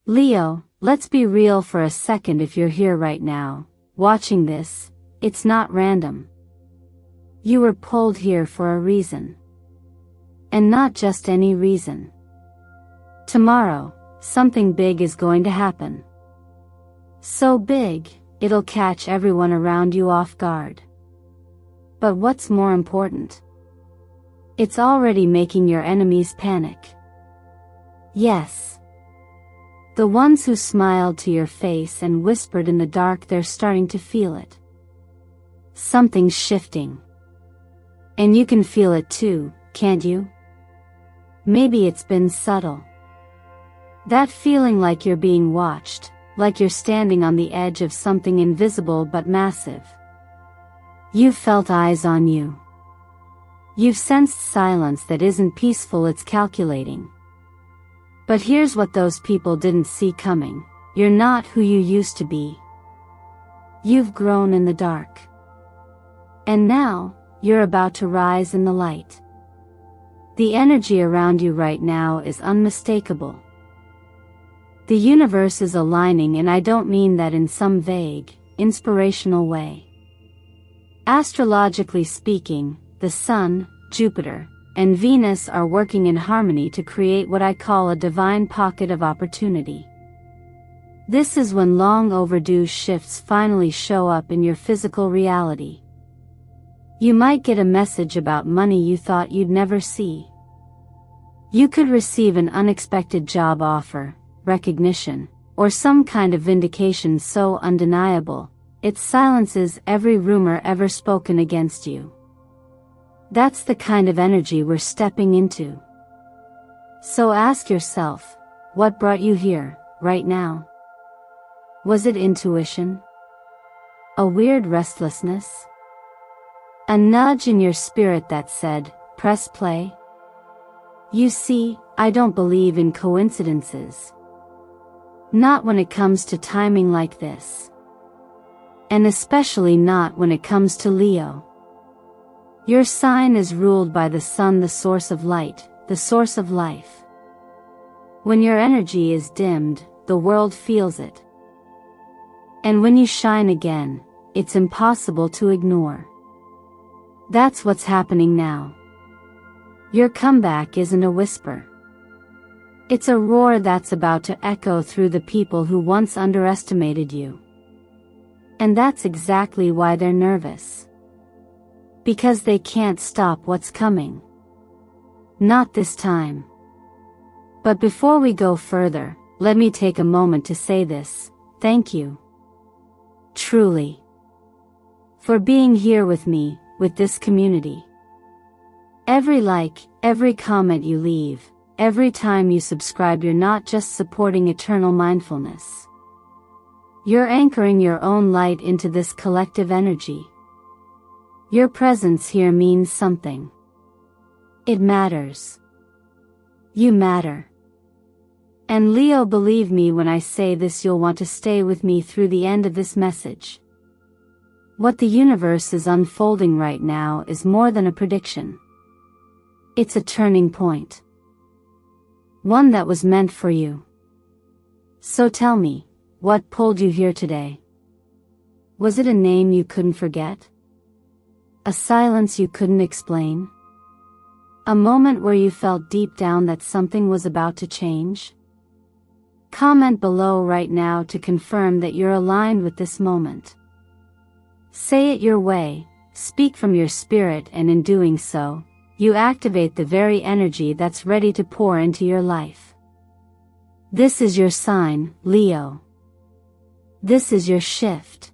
Leo, let's be real for a second. If you're here right now, watching this, it's not random. You were pulled here for a reason. And not just any reason. Tomorrow, something big is going to happen. So big, it'll catch everyone around you off guard. But what's more important? It's already making your enemies panic. Yes. The ones who smiled to your face and whispered in the dark, they're starting to feel it. Something's shifting. And you can feel it too, can't you? Maybe it's been subtle. That feeling like you're being watched, like you're standing on the edge of something invisible but massive. You've felt eyes on you. You've sensed silence that isn't peaceful, it's calculating. But here's what those people didn't see coming. You're not who you used to be. You've grown in the dark. And now, you're about to rise in the light. The energy around you right now is unmistakable. The universe is aligning, and I don't mean that in some vague, inspirational way. Astrologically speaking, the Sun, Jupiter, and Venus are working in harmony to create what I call a divine pocket of opportunity. This is when long overdue shifts finally show up in your physical reality. You might get a message about money you thought you'd never see. You could receive an unexpected job offer, recognition, or some kind of vindication so undeniable, it silences every rumor ever spoken against you. That's the kind of energy we're stepping into. So ask yourself, what brought you here, right now? Was it intuition? A weird restlessness? A nudge in your spirit that said, press play? You see, I don't believe in coincidences. Not when it comes to timing like this. And especially not when it comes to Leo. Your sign is ruled by the sun, the source of light, the source of life. When your energy is dimmed, the world feels it. And when you shine again, it's impossible to ignore. That's what's happening now. Your comeback isn't a whisper. It's a roar that's about to echo through the people who once underestimated you. And that's exactly why they're nervous. Because they can't stop what's coming. Not this time. But before we go further, let me take a moment to say this, thank you. Truly. For being here with me, with this community. Every like, every comment you leave, every time you subscribe, you're not just supporting eternal mindfulness. You're anchoring your own light into this collective energy. Your presence here means something. It matters. You matter. And Leo, believe me when I say this, you'll want to stay with me through the end of this message. What the universe is unfolding right now is more than a prediction. It's a turning point. One that was meant for you. So tell me, what pulled you here today? Was it a name you couldn't forget? A silence you couldn't explain? A moment where you felt deep down that something was about to change? Comment below right now to confirm that you're aligned with this moment. Say it your way, speak from your spirit, and in doing so, you activate the very energy that's ready to pour into your life. This is your sign, Leo. This is your shift.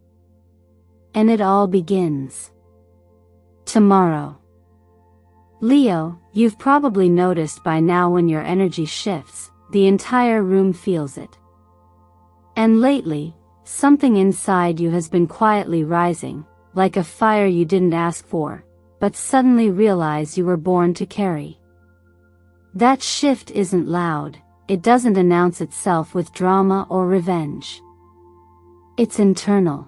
And it all begins tomorrow. Leo, you've probably noticed by now when your energy shifts, the entire room feels it. And lately, something inside you has been quietly rising, like a fire you didn't ask for, but suddenly realize you were born to carry. That shift isn't loud, it doesn't announce itself with drama or revenge. It's internal.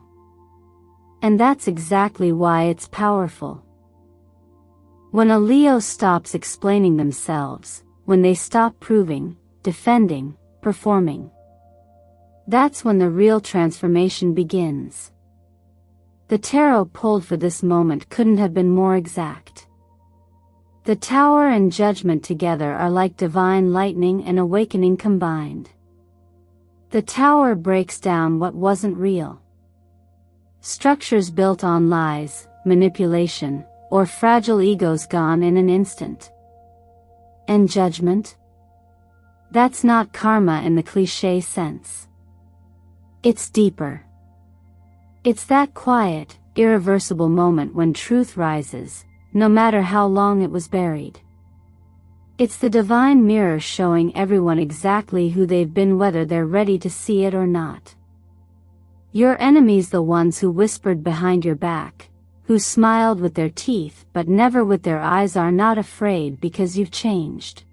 And that's exactly why it's powerful. When a Leo stops explaining themselves, when they stop proving, defending, performing, That's when the real transformation begins. The tarot pulled for this moment couldn't have been more exact. The Tower and Judgment together are like divine lightning and awakening combined. The Tower breaks down what wasn't real. Structures built on lies, manipulation, or fragile egos gone in an instant. And Judgment? That's not karma in the cliché sense. It's deeper. It's that quiet, irreversible moment when truth rises, no matter how long it was buried. It's the divine mirror showing everyone exactly who they've been, whether they're ready to see it or not. Your enemies, the ones who whispered behind your back, who smiled with their teeth but never with their eyes, are not afraid because you've changed.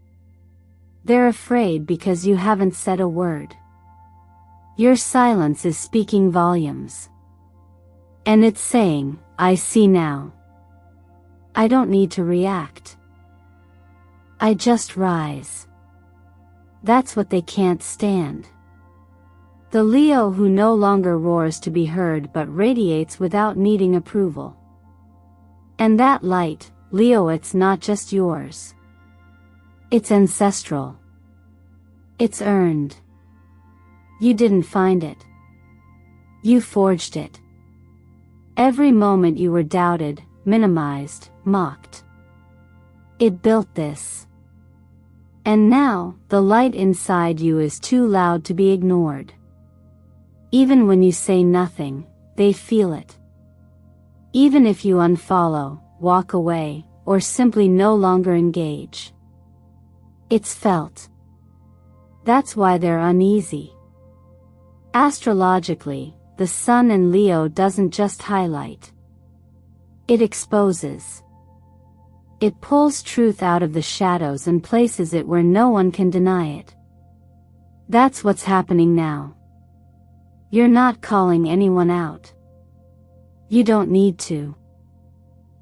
They're afraid because you haven't said a word. Your silence is speaking volumes. And it's saying, I see now. I don't need to react. I just rise. That's what they can't stand. The Leo who no longer roars to be heard but radiates without needing approval. And that light, Leo, it's not just yours. It's ancestral. It's earned. You didn't find it. You forged it. Every moment you were doubted, minimized, mocked. It built this. And now, the light inside you is too loud to be ignored. Even when you say nothing, they feel it. Even if you unfollow, walk away, or simply no longer engage. It's felt. That's why they're uneasy. Astrologically, the Sun in Leo doesn't just highlight. It exposes. It pulls truth out of the shadows and places it where no one can deny it. That's what's happening now. You're not calling anyone out. You don't need to.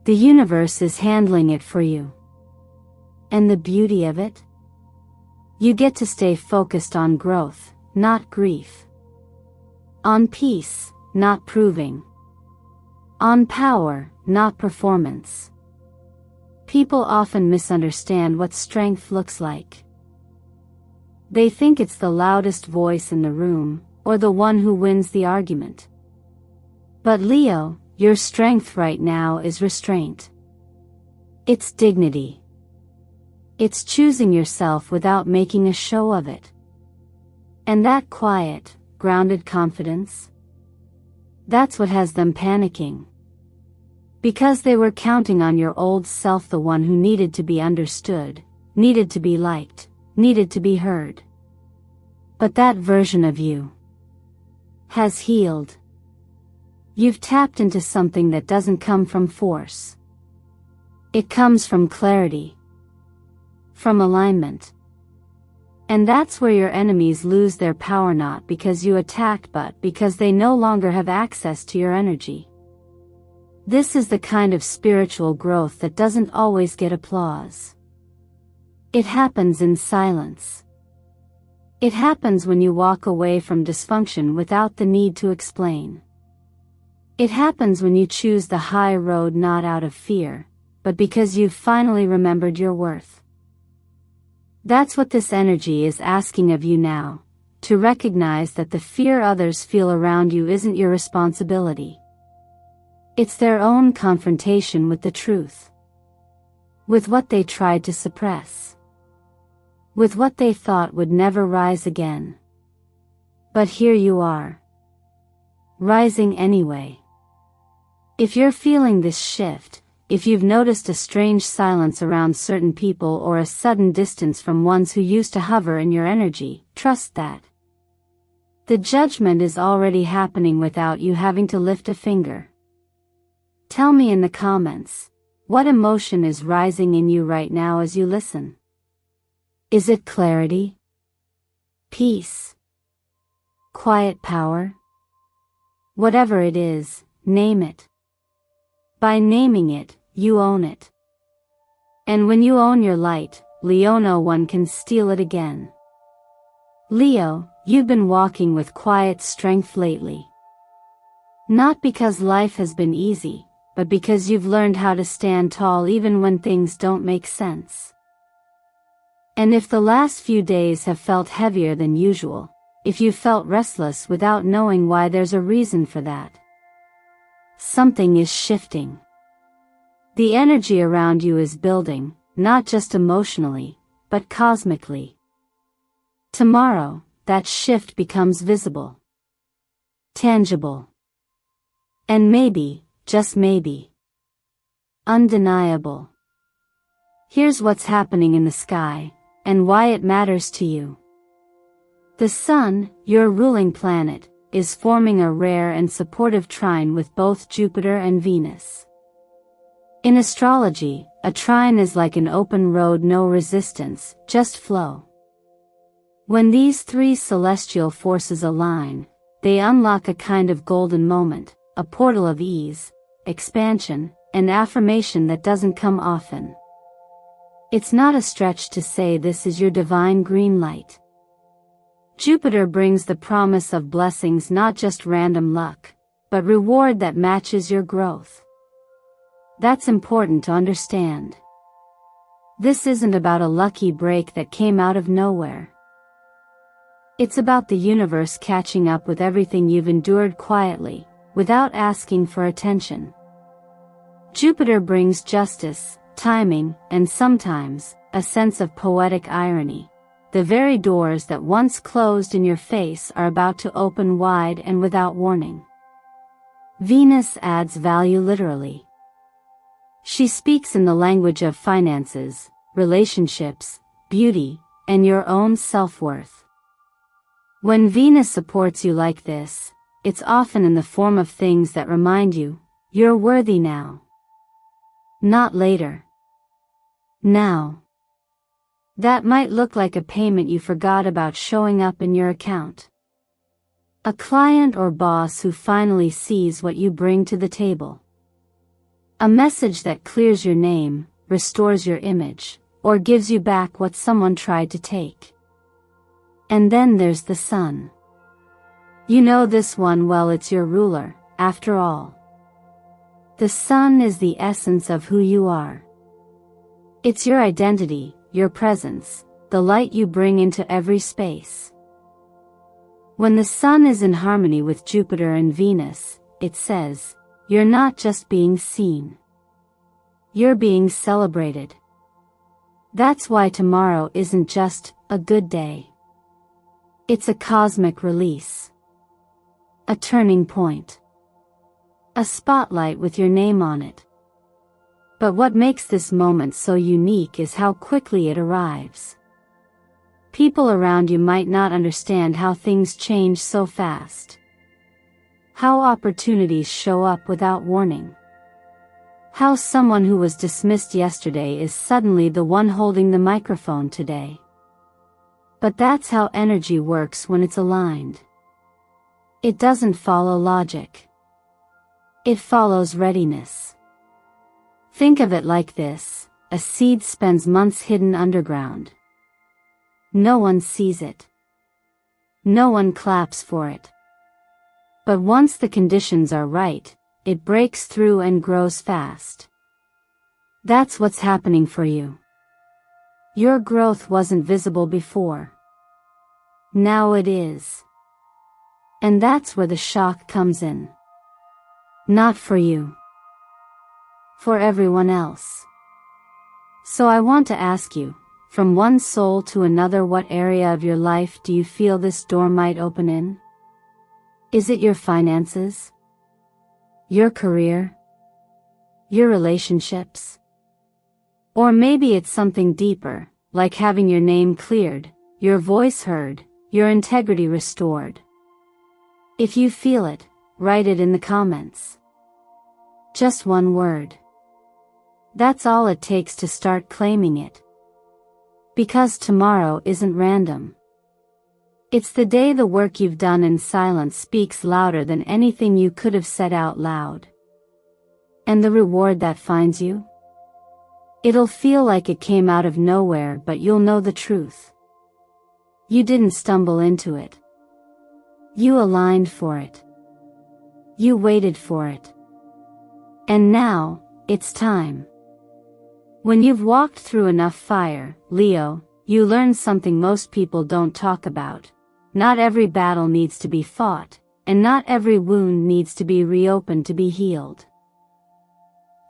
The universe is handling it for you. And the beauty of it? You get to stay focused on growth, not grief. On peace, not proving. On power, not performance. People often misunderstand what strength looks like. They think it's the loudest voice in the room, or the one who wins the argument. But Leo, your strength right now is restraint. It's dignity. It's choosing yourself without making a show of it. And that quiet, grounded confidence? That's what has them panicking. Because they were counting on your old self, the one who needed to be understood, needed to be liked, needed to be heard. But that version of you has healed. You've tapped into something that doesn't come from force. It comes from clarity. From alignment. And that's where your enemies lose their power, not because you attacked but because they no longer have access to your energy. This is the kind of spiritual growth that doesn't always get applause. It happens in silence. It happens when you walk away from dysfunction without the need to explain. It happens when you choose the high road not out of fear, but because you've finally remembered your worth. That's what this energy is asking of you now, to recognize that the fear others feel around you isn't your responsibility. It's their own confrontation with the truth. With what they tried to suppress. With what they thought would never rise again. But here you are. Rising anyway. If you're feeling this shift, if you've noticed a strange silence around certain people or a sudden distance from ones who used to hover in your energy, trust that. The judgment is already happening without you having to lift a finger. Tell me in the comments, what emotion is rising in you right now as you listen? Is it clarity? Peace? Quiet power? Whatever it is, name it. By naming it, you own it. And when you own your light, Leo, no one can steal it again. Leo, you've been walking with quiet strength lately. Not because life has been easy, but because you've learned how to stand tall even when things don't make sense. And if the last few days have felt heavier than usual, if you felt restless without knowing why, there's a reason for that. Something is shifting. The energy around you is building, not just emotionally, but cosmically. Tomorrow, that shift becomes visible, tangible, and maybe, just maybe, undeniable. Here's what's happening in the sky, and why it matters to you. The Sun, your ruling planet, is forming a rare and supportive trine with both Jupiter and Venus. In astrology, a trine is like an open road, no resistance, just flow. When these three celestial forces align, they unlock a kind of golden moment, a portal of ease, expansion, and affirmation that doesn't come often. It's not a stretch to say this is your divine green light. Jupiter brings the promise of blessings, not just random luck, but reward that matches your growth. That's important to understand. This isn't about a lucky break that came out of nowhere. It's about the universe catching up with everything you've endured quietly, without asking for attention. Jupiter brings justice, timing, and sometimes, a sense of poetic irony. The very doors that once closed in your face are about to open wide and without warning. Venus adds value literally. She speaks in the language of finances, relationships, beauty, and your own self-worth. When Venus supports you like this, it's often in the form of things that remind you, you're worthy now. Not later. Now. That might look like a payment you forgot about showing up in your account. A client or boss who finally sees what you bring to the table. A message that clears your name, restores your image, or gives you back what someone tried to take. And then there's the Sun. You know this one well, it's your ruler, after all. The Sun is the essence of who you are. It's your identity, your presence, the light you bring into every space. When the Sun is in harmony with Jupiter and Venus, it says, you're not just being seen. You're being celebrated. That's why tomorrow isn't just a good day. It's a cosmic release. A turning point. A spotlight with your name on it. But what makes this moment so unique is how quickly it arrives. People around you might not understand how things change so fast. How opportunities show up without warning. How someone who was dismissed yesterday is suddenly the one holding the microphone today. But that's how energy works when it's aligned. It doesn't follow logic. It follows readiness. Think of it like this: a seed spends months hidden underground. No one sees it. No one claps for it. But once the conditions are right, it breaks through and grows fast. That's what's happening for you. Your growth wasn't visible before. Now it is. And that's where the shock comes in. Not for you. For everyone else. So I want to ask you, from one soul to another, what area of your life do you feel this door might open in? Is it your finances? Your career? Your relationships? Or maybe it's something deeper, like having your name cleared, your voice heard, your integrity restored. If you feel it, write it in the comments. Just one word. That's all it takes to start claiming it. Because tomorrow isn't random. It's the day the work you've done in silence speaks louder than anything you could have said out loud. And the reward that finds you? It'll feel like it came out of nowhere, but you'll know the truth. You didn't stumble into it. You aligned for it. You waited for it. And now, it's time. When you've walked through enough fire, Leo, you learn something most people don't talk about. Not every battle needs to be fought, and not every wound needs to be reopened to be healed.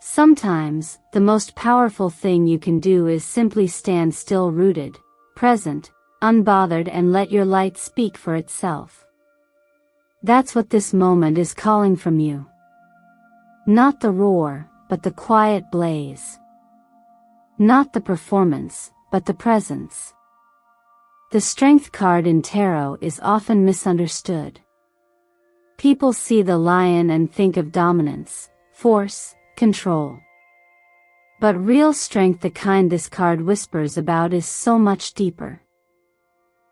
Sometimes, the most powerful thing you can do is simply stand still, rooted, present, unbothered, and let your light speak for itself. That's what this moment is calling from you. Not the roar, but the quiet blaze. Not the performance, but the presence. The Strength card in tarot is often misunderstood. People see the lion and think of dominance, force, control. But real strength, the kind this card whispers about, is so much deeper.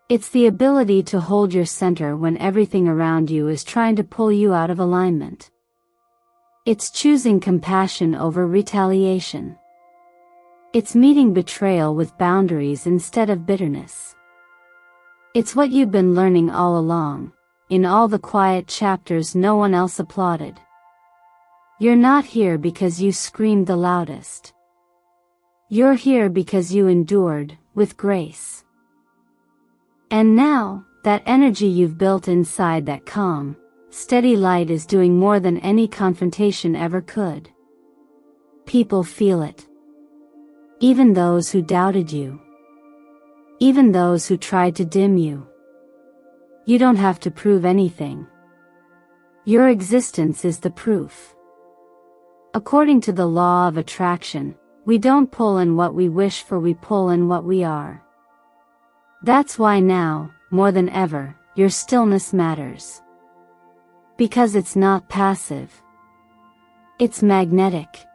It's the ability to hold your center when everything around you is trying to pull you out of alignment. It's choosing compassion over retaliation. It's meeting betrayal with boundaries instead of bitterness. It's what you've been learning all along, in all the quiet chapters no one else applauded. You're not here because you screamed the loudest. You're here because you endured, with grace. And now, that energy you've built inside, that calm, steady light, is doing more than any confrontation ever could. People feel it. Even those who doubted you. Even those who tried to dim you. You don't have to prove anything. Your existence is the proof. According to the law of attraction, we don't pull in what we wish for, we pull in what we are. That's why now, more than ever, your stillness matters. Because it's not passive. It's magnetic.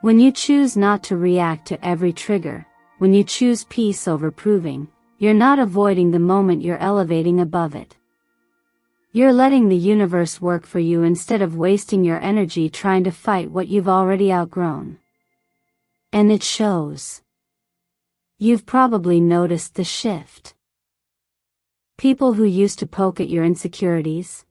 When you choose not to react to every trigger, when you choose peace over proving, you're not avoiding the moment, you're elevating above it. You're letting the universe work for you instead of wasting your energy trying to fight what you've already outgrown. And it shows. You've probably noticed the shift. People who used to poke at your insecurities,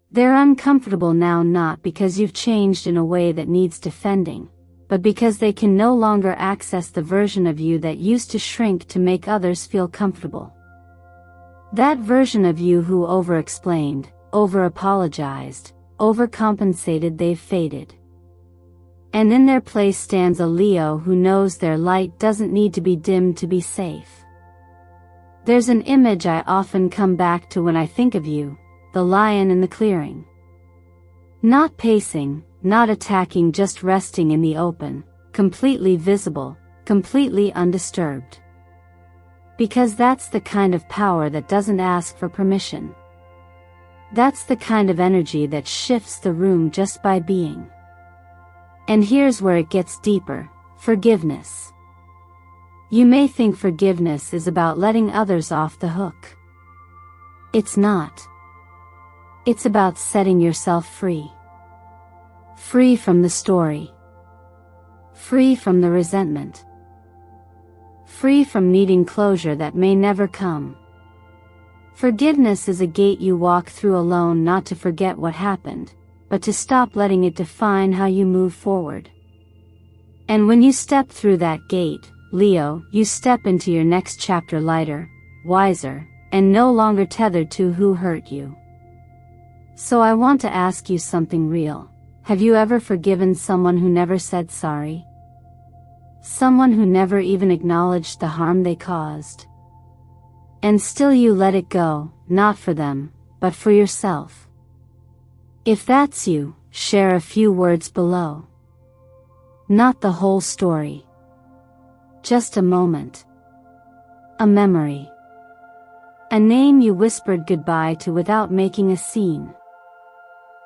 they're uncomfortable now, not because you've changed in a way that needs defending, but because they can no longer access the version of you that used to shrink to make others feel comfortable. That version of you who over-explained, over-apologized, overcompensated, they've faded. And in their place stands a Leo who knows their light doesn't need to be dimmed to be safe. There's an image I often come back to when I think of you, the lion in the clearing. Not pacing, not attacking, just resting in the open, completely visible, completely undisturbed. Because that's the kind of power that doesn't ask for permission. That's the kind of energy that shifts the room just by being. And here's where it gets deeper: forgiveness. You may think forgiveness is about letting others off the hook. It's not. It's about setting yourself free. Free from the story. Free from the resentment. Free from needing closure that may never come. Forgiveness is a gate you walk through alone, not to forget what happened, but to stop letting it define how you move forward. And when you step through that gate, Leo, you step into your next chapter lighter, wiser, and no longer tethered to who hurt you. So I want to ask you something real. Have you ever forgiven someone who never said sorry? Someone who never even acknowledged the harm they caused? And still you let it go, not for them, but for yourself. If that's you, share a few words below. Not the whole story. Just a moment. A memory. A name you whispered goodbye to without making a scene.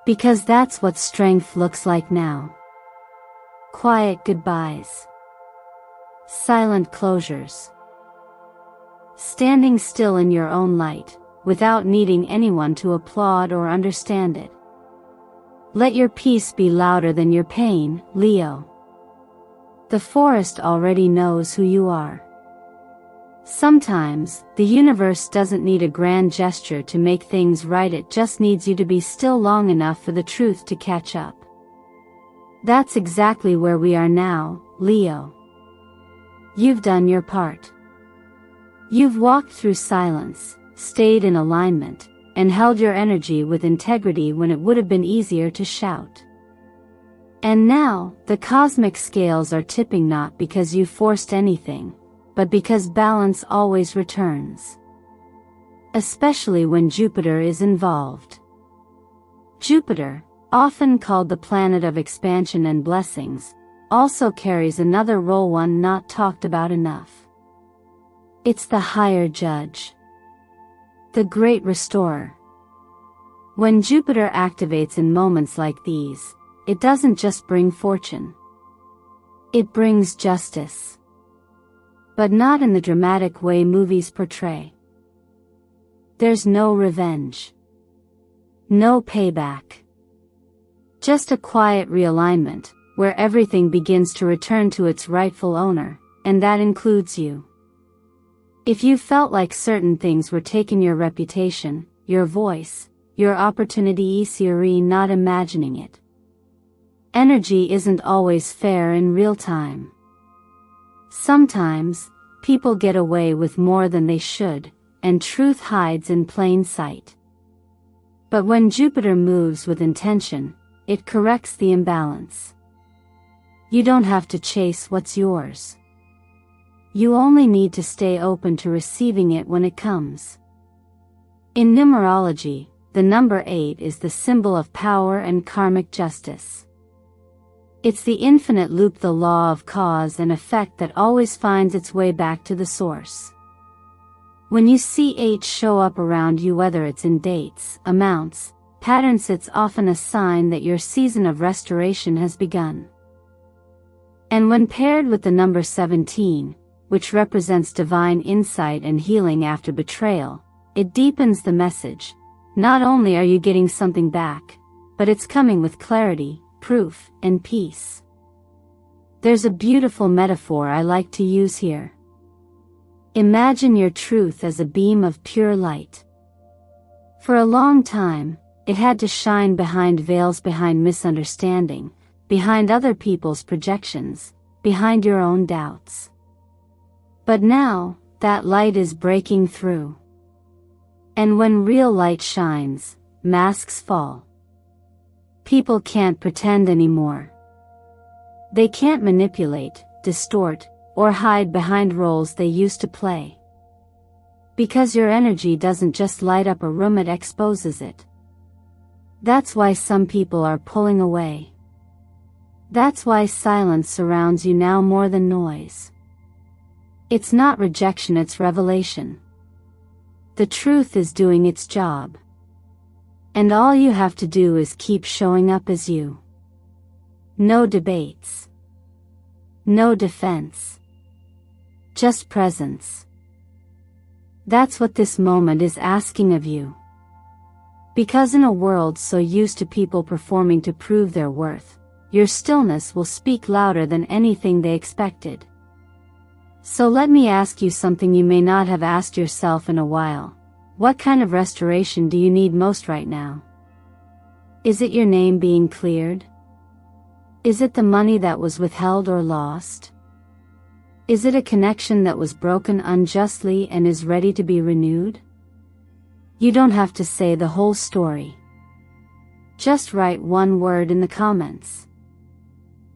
Because that's what strength looks like now. Quiet goodbyes. Silent closures. Standing still in your own light, without needing anyone to applaud or understand it. Let your peace be louder than your pain, Leo. The forest already knows who you are. Sometimes, the universe doesn't need a grand gesture to make things right, it just needs you to be still long enough for the truth to catch up. That's exactly where we are now, Leo. You've done your part. You've walked through silence, stayed in alignment, and held your energy with integrity when it would have been easier to shout. And now, the cosmic scales are tipping, not because you forced anything, but because balance always returns. Especially when Jupiter is involved. Jupiter, often called the planet of expansion and blessings, also carries another role, one not talked about enough. It's the higher judge. The great restorer. When Jupiter activates in moments like these, it doesn't just bring fortune. It brings justice. But not in the dramatic way movies portray. There's no revenge. No payback. Just a quiet realignment, where everything begins to return to its rightful owner, and that includes you. If you felt like certain things were taking your reputation, your voice, your opportunities, you're not imagining it. Energy isn't always fair in real time. Sometimes, people get away with more than they should, and truth hides in plain sight. But when Jupiter moves with intention, it corrects the imbalance. You don't have to chase what's yours. You only need to stay open to receiving it when it comes. In numerology, the number 8 is the symbol of power and karmic justice. It's the infinite loop, the law of cause and effect that always finds its way back to the source. When you see 8 show up around you, whether it's in dates, amounts, patterns, it's often a sign that your season of restoration has begun. And when paired with the number 17, which represents divine insight and healing after betrayal, it deepens the message. Not only are you getting something back, but it's coming with clarity, proof, and peace. There's a beautiful metaphor I like to use here. Imagine your truth as a beam of pure light. For a long time, it had to shine behind veils, behind misunderstanding, behind other people's projections, behind your own doubts. But now, that light is breaking through. And when real light shines, masks fall. People can't pretend anymore. They can't manipulate, distort, or hide behind roles they used to play. Because your energy doesn't just light up a room, it exposes it. That's why some people are pulling away. That's why silence surrounds you now more than noise. It's not rejection, it's revelation. The truth is doing its job. And all you have to do is keep showing up as you. No debates. No defense. Just presence. That's what this moment is asking of you. Because in a world so used to people performing to prove their worth, your stillness will speak louder than anything they expected. So let me ask you something you may not have asked yourself in a while. What kind of restoration do you need most right now? Is it your name being cleared? Is it the money that was withheld or lost? Is it a connection that was broken unjustly and is ready to be renewed? You don't have to say the whole story. Just write one word in the comments.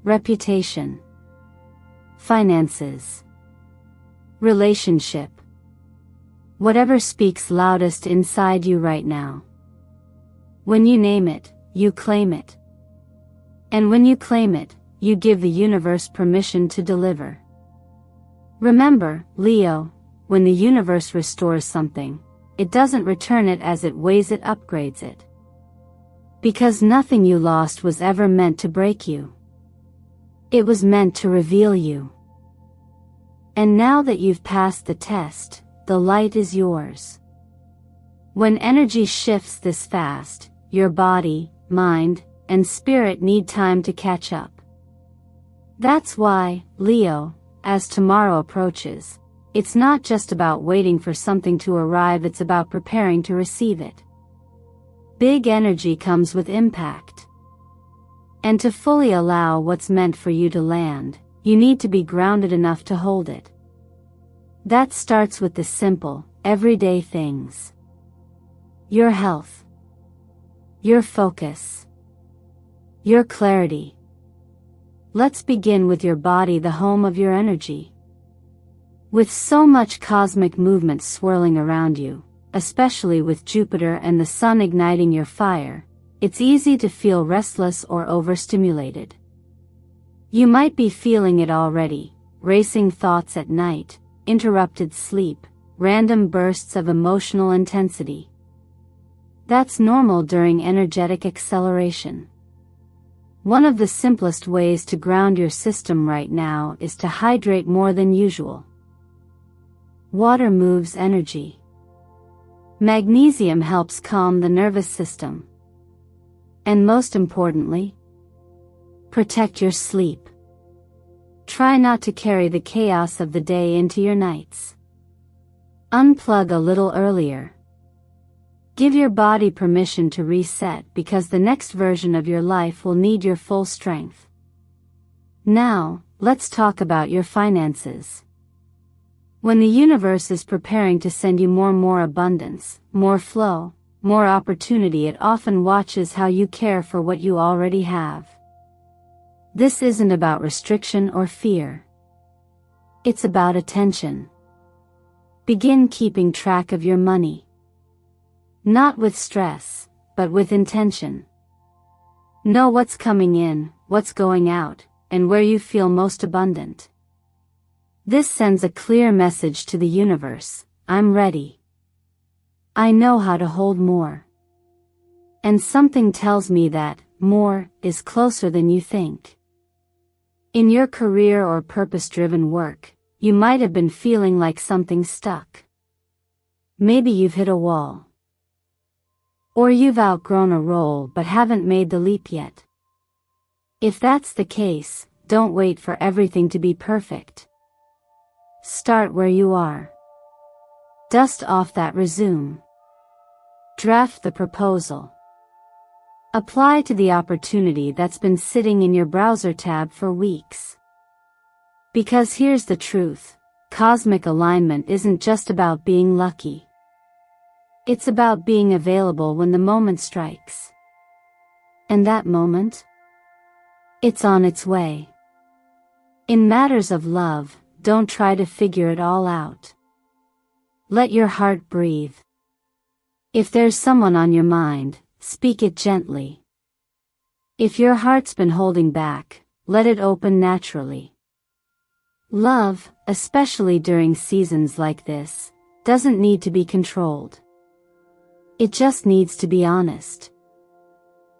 Reputation. Finances. Relationship. Whatever speaks loudest inside you right now. When you name it, you claim it. And when you claim it, you give the universe permission to deliver. Remember, Leo, when the universe restores something, it doesn't return it as it weighs, it upgrades it. Because nothing you lost was ever meant to break you. It was meant to reveal you. And now that you've passed the test, the light is yours. When energy shifts this fast, your body, mind, and spirit need time to catch up. That's why, Leo, as tomorrow approaches, It's not just about waiting for something to arrive, it's about preparing to receive it. Big energy comes with impact. And to fully allow what's meant for you to land, you need to be grounded enough to hold it. That starts with the simple, everyday things. Your health. Your focus. Your clarity. Let's begin with your body, the home of your energy. With so much cosmic movement swirling around you, especially with Jupiter and the Sun igniting your fire, it's easy to feel restless or overstimulated. You might be feeling it already: racing thoughts at night, interrupted sleep, random bursts of emotional intensity. That's normal during energetic acceleration. One of the simplest ways to ground your system right now is to hydrate more than usual. Water moves energy. Magnesium helps calm the nervous system. And most importantly, protect your sleep. Try not to carry the chaos of the day into your nights. Unplug a little earlier. Give your body permission to reset, because the next version of your life will need your full strength. Now, let's talk about your finances. When the universe is preparing to send you more abundance, more flow, more opportunity, it often watches how you care for what you already have. This isn't about restriction or fear. It's about attention. Begin keeping track of your money. Not with stress, but with intention. Know what's coming in, what's going out, and where you feel most abundant. This sends a clear message to the universe: I'm ready. I know how to hold more. And something tells me that more is closer than you think. In your career or purpose-driven work, you might have been feeling like something's stuck. Maybe you've hit a wall. Or you've outgrown a role but haven't made the leap yet. If that's the case, don't wait for everything to be perfect. Start where you are. Dust off that resume. Draft the proposal. Apply to the opportunity that's been sitting in your browser tab for weeks. Because here's the truth: cosmic alignment isn't just about being lucky. It's about being available when the moment strikes. And that moment? It's on its way. In matters of love, don't try to figure it all out. Let your heart breathe. If there's someone on your mind, speak it gently. If your heart's been holding back, let it open naturally. Love, especially during seasons like this, doesn't need to be controlled. It just needs to be honest.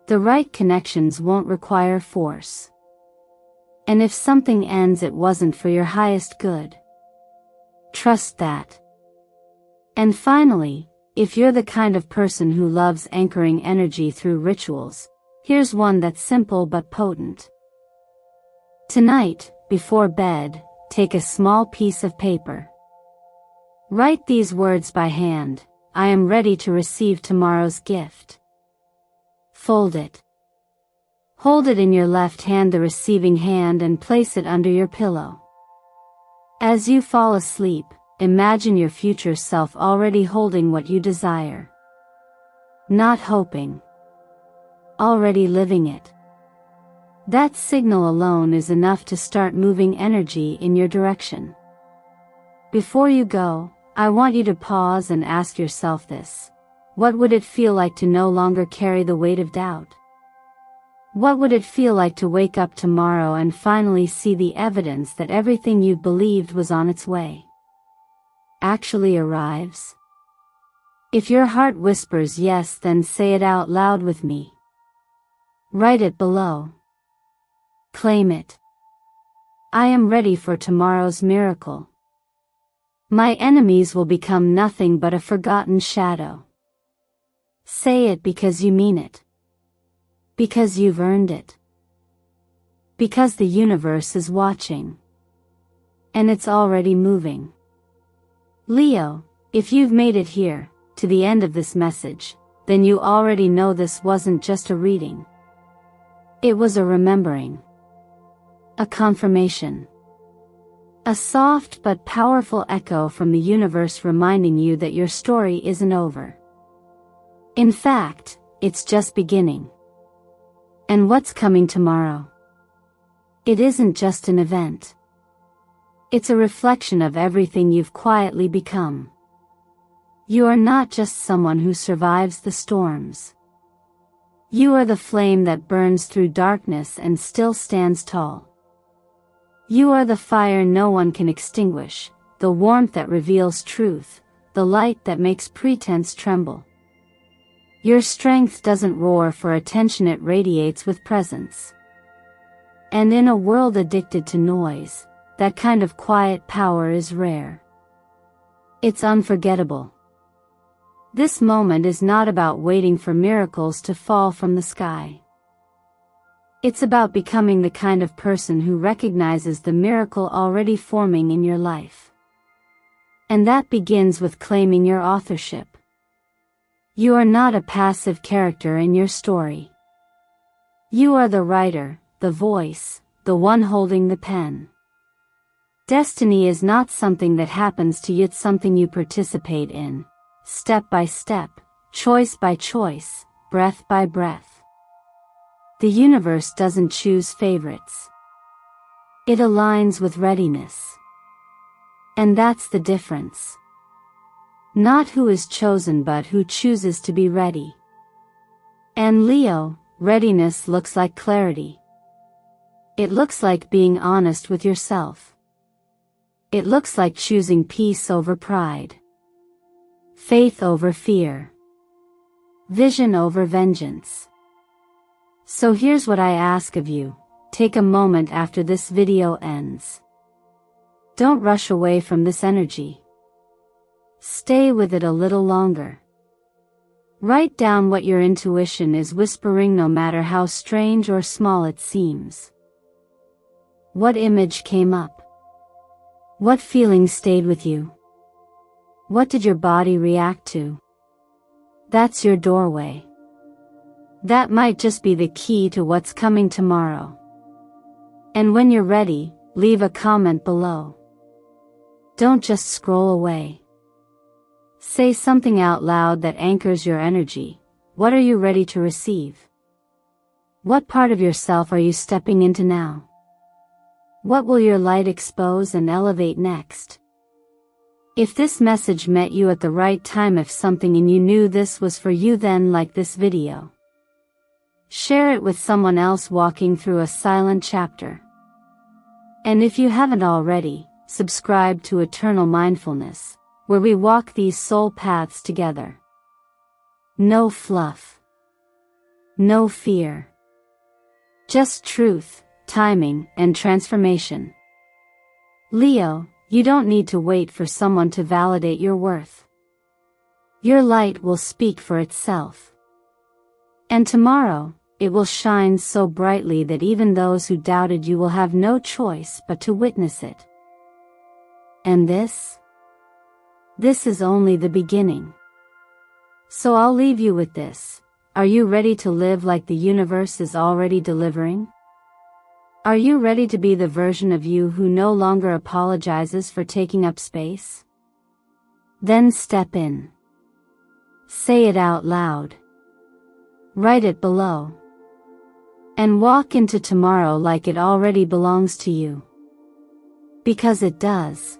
The right connections won't require force. And if something ends, it wasn't for your highest good. Trust that. And finally, if you're the kind of person who loves anchoring energy through rituals, here's one that's simple but potent. Tonight, before bed, take a small piece of paper. Write these words by hand: I am ready to receive tomorrow's gift. Fold it. Hold it in your left hand, the receiving hand, and place it under your pillow. As you fall asleep, imagine your future self already holding what you desire. Not hoping. Already living it. That signal alone is enough to start moving energy in your direction. Before you go, I want you to pause and ask yourself this: what would it feel like to no longer carry the weight of doubt? What would it feel like to wake up tomorrow and finally see the evidence that everything you believed was on its way actually arrives? If your heart whispers yes, then say it out loud with me. Write it below. Claim it. I am ready for tomorrow's miracle. My enemies will become nothing but a forgotten shadow. Say it because you mean it. Because you've earned it. Because the universe is watching. And it's already moving. Leo, if you've made it here, to the end of this message, then you already know this wasn't just a reading. It was a remembering. A confirmation. A soft but powerful echo from the universe reminding you that your story isn't over. In fact, it's just beginning. And what's coming tomorrow? It isn't just an event. It's a reflection of everything you've quietly become. You are not just someone who survives the storms. You are the flame that burns through darkness and still stands tall. You are the fire no one can extinguish, the warmth that reveals truth, the light that makes pretense tremble. Your strength doesn't roar for attention, it radiates with presence. And in a world addicted to noise, that kind of quiet power is rare. It's unforgettable. This moment is not about waiting for miracles to fall from the sky. It's about becoming the kind of person who recognizes the miracle already forming in your life. And that begins with claiming your authorship. You are not a passive character in your story. You are the writer, the voice, the one holding the pen. Destiny is not something that happens to you, it's something you participate in, step by step, choice by choice, breath by breath. The universe doesn't choose favorites. It aligns with readiness. And that's the difference. Not who is chosen but who chooses to be ready. And Leo, readiness looks like clarity. It looks like being honest with yourself. It looks like choosing peace over pride. Faith over fear. Vision over vengeance. So here's what I ask of you, take a moment after this video ends. Don't rush away from this energy. Stay with it a little longer. Write down what your intuition is whispering, no matter how strange or small it seems. What image came up? What feeling stayed with you? What did your body react to? That's your doorway. That might just be the key to what's coming tomorrow. And when you're ready, leave a comment below. Don't just scroll away. Say something out loud that anchors your energy. What are you ready to receive? What part of yourself are you stepping into now? What will your light expose and elevate next? If this message met you at the right time, if something in you knew this was for you, then like this video. Share it with someone else walking through a silent chapter. And if you haven't already, subscribe to Eternal Mindfulness, where we walk these soul paths together. No fluff. No fear. Just truth, timing, and transformation. Leo, you don't need to wait for someone to validate your worth. Your light will speak for itself. And tomorrow, it will shine so brightly that even those who doubted you will have no choice but to witness it. And this is only the beginning. So I'll leave you with this. Are you ready to live like the universe is already delivering? Are you ready to be the version of you who no longer apologizes for taking up space? Then step in. Say it out loud. Write it below. And walk into tomorrow like it already belongs to you. Because it does.